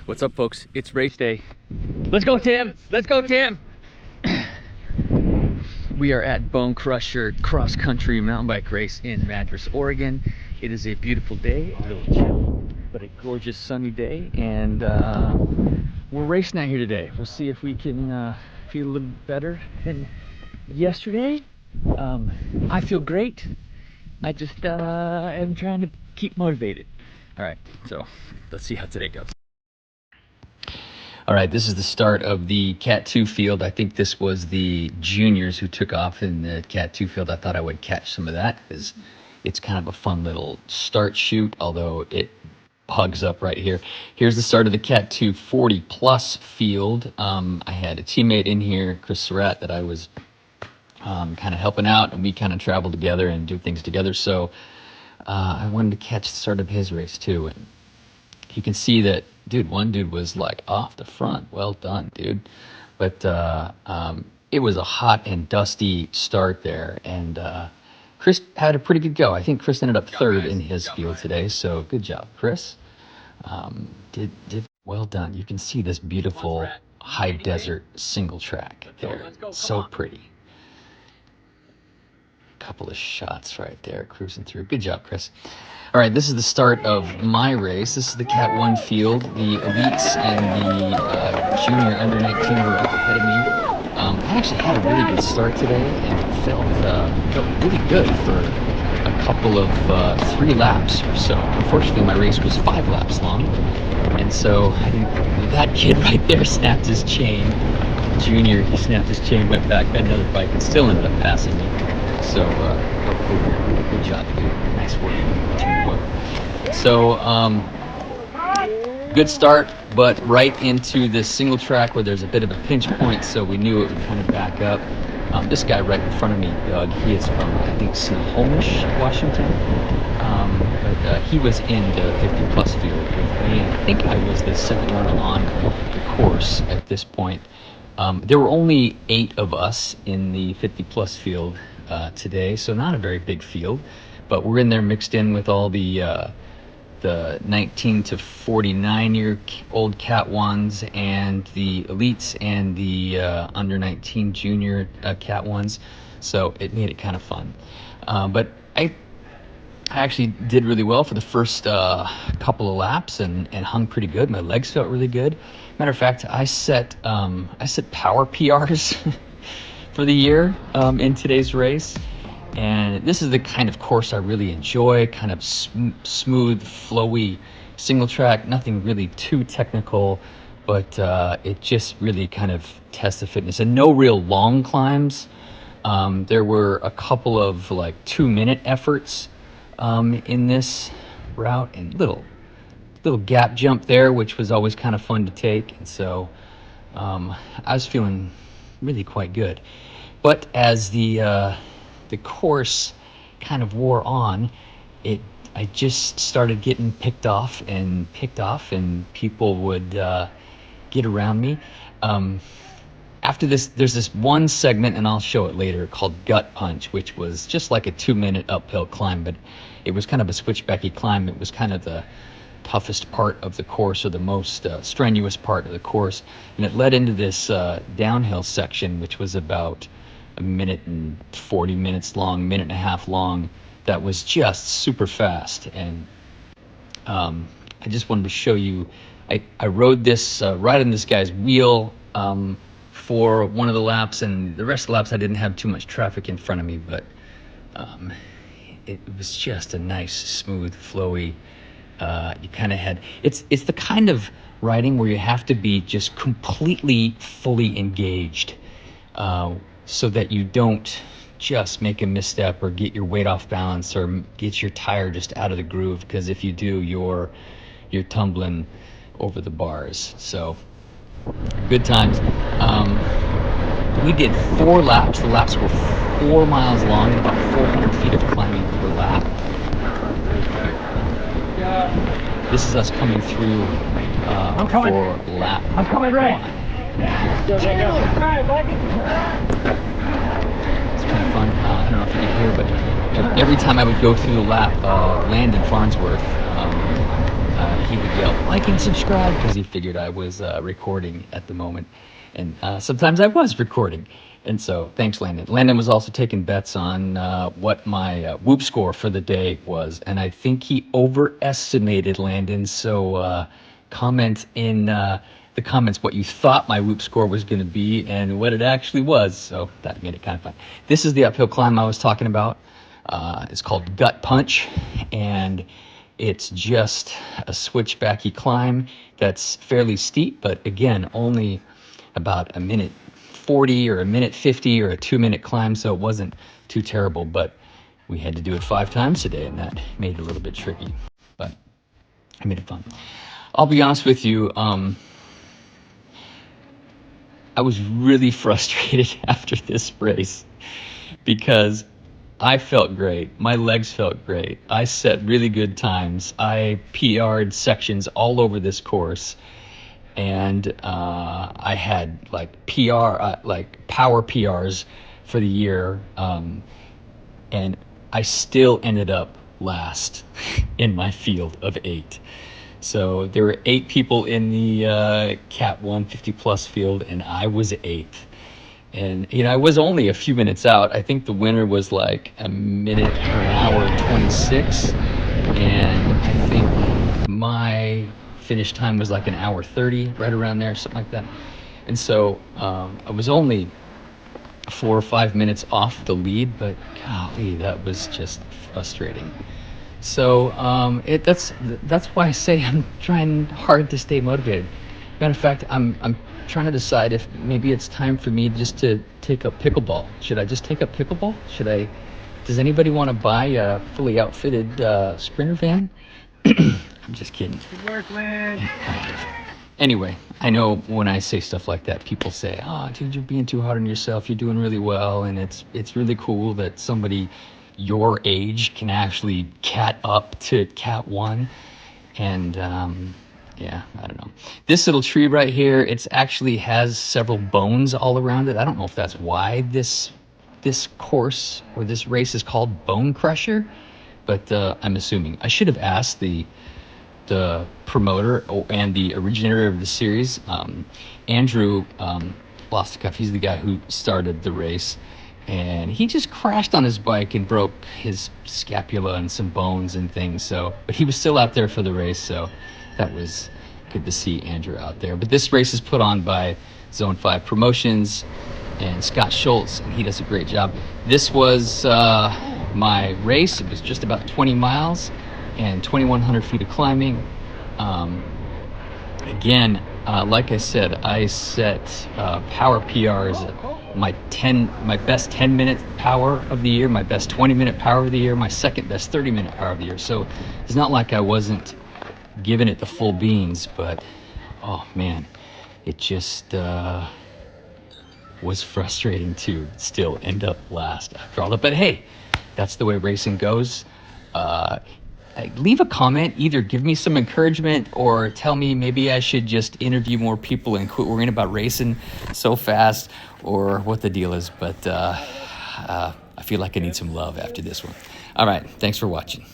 What's up, folks? It's race day. Let's go, Tim! Let's go, Tim! We are at Bonecrusher cross country mountain bike race in Madras, Oregon. It is a beautiful day, a little chill, but a gorgeous sunny day, and we're racing out here today. We'll see if we can feel a little better than yesterday. I feel great. I just am trying to keep motivated. All right, so let's see how today goes. All right, this is the start of the Cat 2 field. I think this was the juniors who took off in the Cat 2 field. I thought I would catch some of that because it's kind of a fun little start shoot, although it hugs up right here. Here's the start of the Cat 2 40 plus field. I had a teammate in here, Chris Surratt, that I was kind of helping out, and we kind of travel together and do things together. So I wanted to catch the start of his race too. And you can see that, dude, one dude was like off the front. Well done, dude. But it was a hot and dusty start there, and Chris had a pretty good go. I think Chris ended up third in his field today, so good job, Chris. Did well done. You can see this beautiful high desert single track there. So pretty. Couple of shots right there, cruising through. Good job, Chris. All right, this is the start of my race. This is the Cat 1 field. The elites and the junior under 19 were up ahead of me. I actually had a really good start today and felt really good for a couple of 3 laps or so. Unfortunately, my race was 5 laps long, and so I think that kid right there snapped his chain. Junior, he snapped his chain, went back, got another bike, and still ended up passing me. So, good job, dude. Nice work. So, good start, but right into this single track where there's a bit of a pinch point, so we knew it would kind of back up. This guy right in front of me, Doug, he is from, I think, Snohomish, Washington. But he was in the 50 plus field with me, and I think I was the second one on the course at this point. There were only 8 of us in the 50 plus field today, so not a very big field, but we're in there mixed in with all the 19 to 49 year old Cat 1s and the elites and the under 19 junior Cat 1s, so it made it kind of fun. But I actually did really well for the first couple of laps and hung pretty good. My legs felt really good. Matter of fact, I set power PRs for the year in today's race, and this is the kind of course I really enjoy. Kind of smooth, flowy, single track. Nothing really too technical, but it just really kind of tests the fitness. And no real long climbs. There were a couple of like 2-minute efforts in this route, and little gap jump there, which was always kind of fun to take. And so I was feeling really quite good. But as the course kind of wore on, I just started getting picked off, and people would get around me. After this, there's this one segment, and I'll show it later, called Gut Punch, which was just like a 2-minute uphill climb, but it was kind of a switchbacky climb. It was kind of the toughest part of the course, or the most strenuous part of the course, and it led into this downhill section, which was about 1 and 40 minutes long, 1.5 minutes long, that was just super fast. And I just wanted to show you, I rode this right on this guy's wheel for one of the laps, and the rest of the laps I didn't have too much traffic in front of me, but it was just a nice, smooth, flowy, you kind of had, it's the kind of riding where you have to be just completely fully engaged, so that you don't just make a misstep or get your weight off balance or get your tire just out of the groove, because if you do, you're tumbling over the bars. So good times. We did 4 laps. The laps were 4 miles long and about 400 feet of climbing per lap. This is us coming through for lap. I'm coming right. It's kind of fun. I don't know if you can hear, but every time I would go through the lap, Landon Farnsworth, he would yell, like and subscribe, because he figured I was recording at the moment. And sometimes I was recording. And so thanks, Landon. Landon was also taking bets on what my whoop score for the day was. And I think he overestimated, Landon. So comment in the comments what you thought my whoop score was going to be and what it actually was. So that made it kind of fun. This is the uphill climb I was talking about. It's called Gut Punch. And it's just a switchbacky climb that's fairly steep, but again, only about a minute 40 or a minute 50 or a 2-minute climb, so it wasn't too terrible, but we had to do it 5 times today, and that made it a little bit tricky, but I made it fun. I'll be honest with you, I was really frustrated after this race because I felt great. My legs felt great. I set really good times. I PR'd sections all over this course. And I had like like power PRs for the year. And I still ended up last in my field of 8. So there were 8 people in the Cat 150 plus field, and I was 8th. And, I was only a few minutes out. I think the winner was like a minute or an hour 26. And I think my finish time was like an hour 30, right around there, something like that. And so I was only 4 or 5 minutes off the lead, but golly, that was just frustrating. So that's why I say I'm trying hard to stay motivated. Matter of fact, I'm trying to decide if maybe it's time for me just to take up pickleball. Should I just take up pickleball? Does anybody want to buy a fully outfitted Sprinter van? I'm just kidding. Good work, Lynn. Anyway, I know when I say stuff like that, people say, "Oh, dude, you're being too hard on yourself. You're doing really well," and it's really cool that somebody your age can actually cat up to Cat 1. And yeah, I don't know. This little tree right here, it's actually has several bones all around it. I don't know if that's why this course or this race is called Bonecrusher, but I'm assuming. I should have asked the promoter and the originator of the series, Andrew Lostokoff. He's the guy who started the race, and he just crashed on his bike and broke his scapula and some bones and things. So, but he was still out there for the race, so that was good to see Andrew out there. But this race is put on by Zone 5 Promotions and Scott Schultz, and he does a great job. This was my race. It was just about 20 miles and 2,100 feet of climbing. Again, like I said, I set power PRs. My best 10-minute power of the year, my best 20-minute power of the year, my second best 30-minute power of the year. So it's not like I wasn't giving it the full beans, but oh man, it just was frustrating to still end up last after all that. But hey, that's the way racing goes. Leave a comment, either give me some encouragement or tell me maybe I should just interview more people and quit worrying about racing so fast, or what the deal is. But I feel like I need some love after this one. All right, thanks for watching.